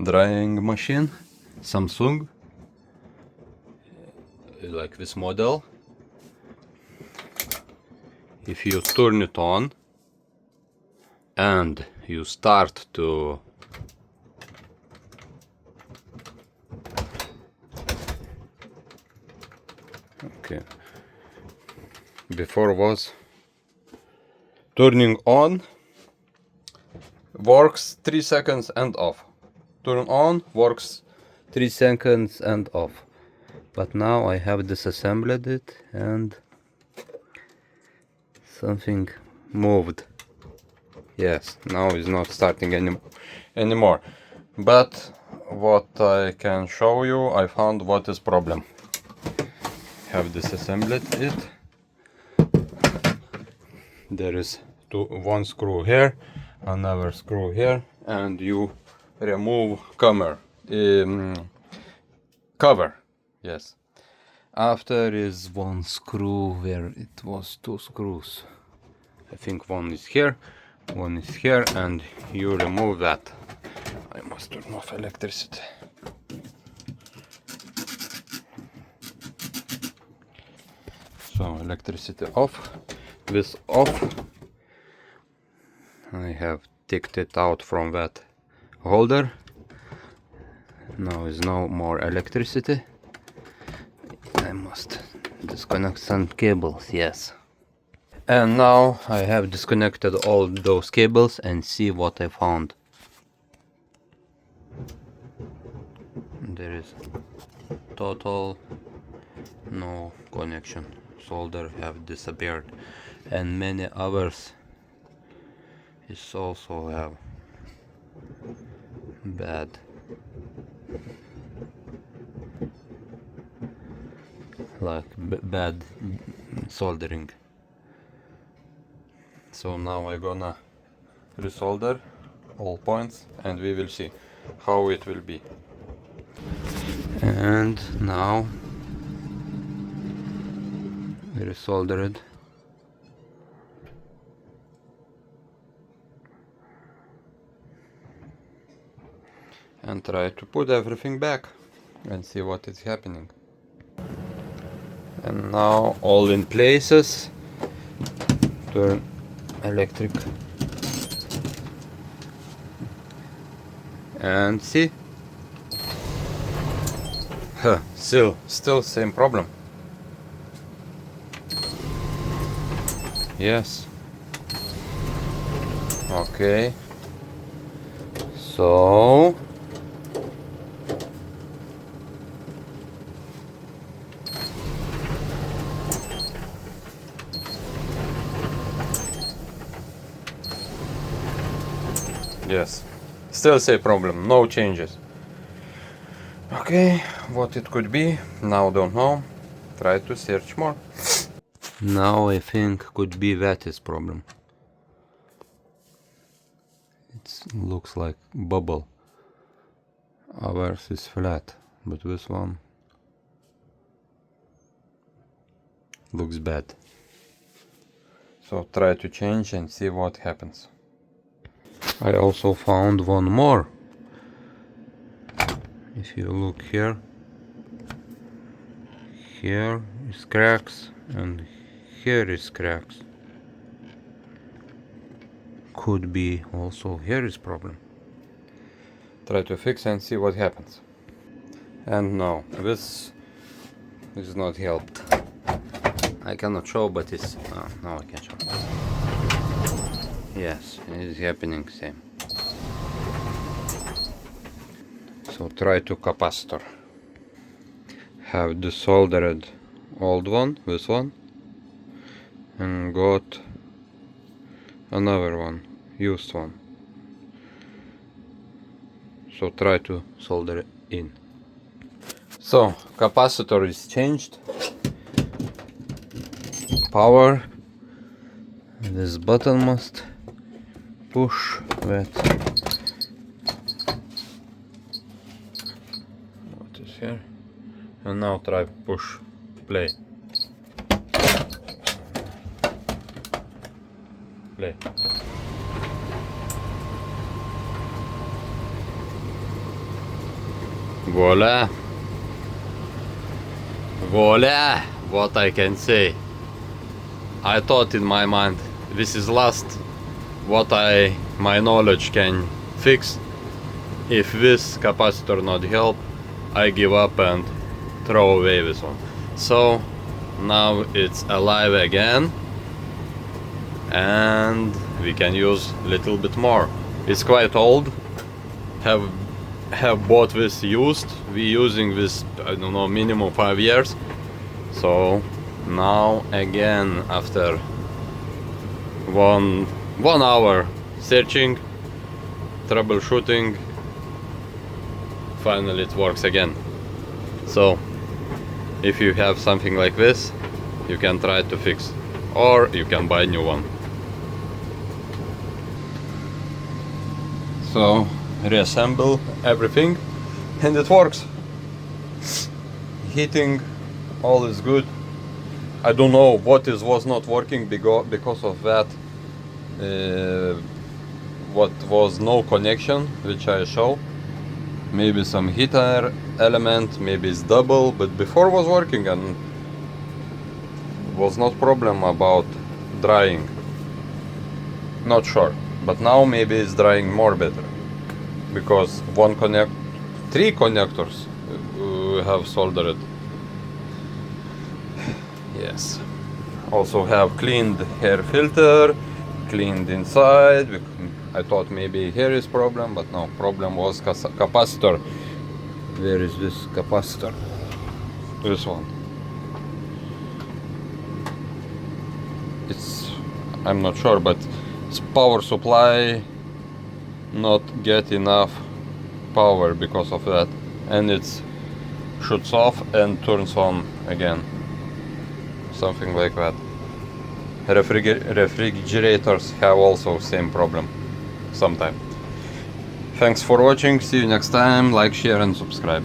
drying machine, Samsung, like this model. If you turn it on and you start to before was turning on, works 3 seconds and off. Turn on, works 3 seconds and off. But now I have disassembled it and something moved. Yes, now it's not starting anymore. But what I can show you, I found what is problem. Have disassembled it. There is one screw here, another screw here, and you remove cover. Yes. After is one screw where it was 2 screws. I think one is here, one is here, and you remove that. I must turn off electricity. So electricity off. This off. I have taken it out from that holder. Now is no more electricity. I must disconnect some cables, yes. And now I have disconnected all those cables and see what I found. There is total no connection. Solder have disappeared, and many others is also have bad. Like bad soldering. So now I'm gonna resolder all points and we will see how it will be. And now resoldered. And try to put everything back and see what is happening. And now all in places. Turn electric and see. Still same problem. Yes. Okay. So yes, still same problem, no changes. Okay, what it could be, now don't know. Try to search more. Now I think could be that is problem. It looks like bubble. Ours is flat, but this one looks bad. So try to change and see what happens. I also found one more. If you look here, here is cracks and here is cracks. Could be also here is problem. Try to fix and see what happens. And no, this is not helped. I cannot show, but it's now I can show. Yes, it is happening same. So try to capacitor. Have desoldered old one, this one, and got another one, used one. So try to solder it in. So capacitor is changed. Power. This button must push that. What is here? And now try push play. Play. Voila. Voila, what I can say. I thought in my mind, this is last what my knowledge can fix. If this capacitor not help, I give up and throw away this one. So now it's alive again, and we can use little bit more. It's quite old. Have bought this used. We using this, I don't know, minimum 5 years. So now again, after one hour searching, troubleshooting, finally it works again. So if you have something like this, you can try to fix, or you can buy a new one. So reassemble everything and it works. Heating, all is good. I don't know what was not working because of that. What was no connection, which I show. Maybe some heater element, maybe it's double, but before was working and was not problem about drying. Not sure, but now maybe it's drying more better, because three connectors have soldered. Yes. Also have cleaned air filter, cleaned inside. I thought maybe here is problem, but no, problem was capacitor. Where is this capacitor? This one. I'm not sure, but it's power supply not get enough power because of that, and it shuts off and turns on again, something like that. Refrigerators have also same problem sometime. Thanks for watching, see you next time, like, share and subscribe.